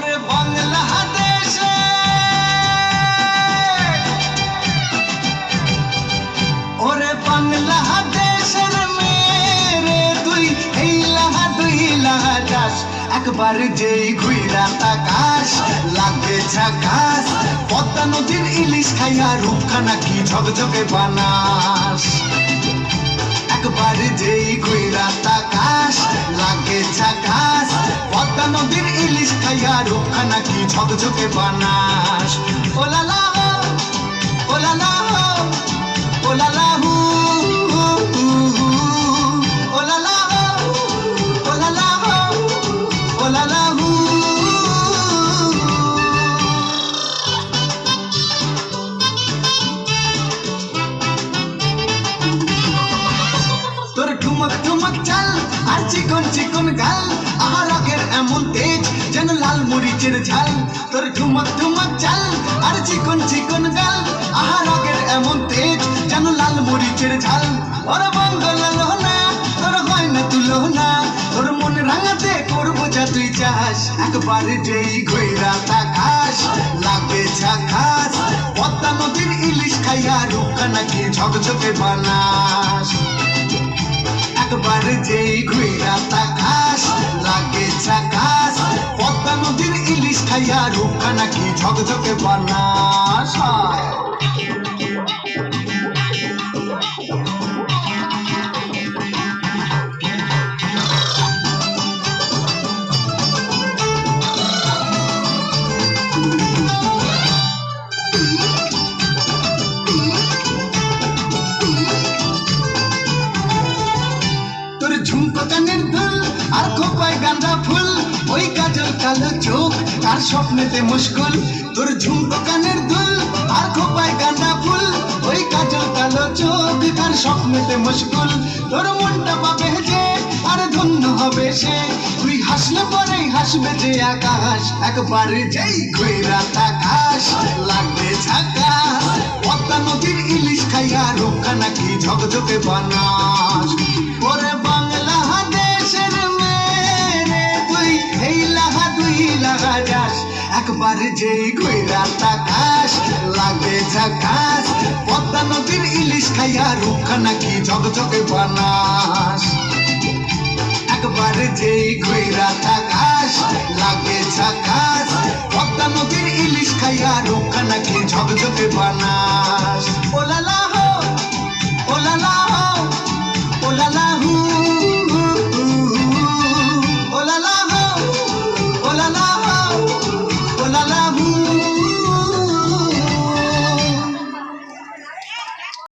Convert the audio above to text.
ওরে বাংলাদেশে ওরে বাংলাদেশের মেরে তুই দুই লাহা যাস একবার যেই ঘুইরা তাকাস লাগে ঝাকাস পদ্মা নদীর ইলিশ খাইয়া রূপখানা কি ঝকঝকে বানাস একবার যেই ঘুইরা তাকাস লাগে ঝাকাস পদ্মা নদীর ইলিশ খাইয়া রূপখানা কি ঝকঝকে বানাস ওলালা ওলালা ওলালা হু ওলালা ওলালা ওলালা হু তোর ঠুমক ঠুমক চাল আর চিকন চিকন গাল আহার আগের এমন তেজ যেন লাল মরিচের ঝাল তোর ঠুমক ঠুমক চাল আর চিকন চিকন গাল আহার আগের এমন তেজ যেন লাল মরিচের ঝাল ওর বঙ্গল লোনা তোর হয় না তুলো না তোর মন রাঙাতে করবো যা তুই চাস একবার যেই ঘুইরা তাকাস লাগে ঝাকাস পদ্মা নদীর ইলিশ খাইয়া রূপখানা কি ঝকঝকে বানাস একবার যেই ঘুইরা তাকাস লাগে ঝাকাস পদ্মা নদীর ইলিশ খাইয়া রূপখানা কি ঝকঝকে বানাস ঝুমকো কানের দুল আর খোপায় গাঁদা ফুল ওই কাজল কালো চোখ আর স্বপ্নেতে মুশকুল তোর ঝুমকো কানের দুল আর খোপায় গাঁদা ফুল ওই কাজল কালো চোখ আর স্বপ্নেতে মুশকুল তোর মনটা পাবে যে আর ধন্য হবে সে তুই হাসলে পরেই হাসবে যে আকাশ একবার যেই ঘুইরা তাকাস লাগবে ঝাকাস পদ্মা নদীর ইলিশ খাইয়া রূপখানা কি ঝকঝকে বানাস ওরে বাংলাদেশের মেরে তুই দুই লাহা যাস একবার যেই ঘুইরা তাকাস লাগে ঝাকাস পদ্মা নদীর ইলিশ খাইয়া রূপখানা কি ঝকঝকে বানাস একবার যেই ঘুইরা তাকাস লাগে ঝাকাস পদ্মা নদীর ইলিশ খাইয়া রূপখানা কি ঝকঝকে বানাস ওলালা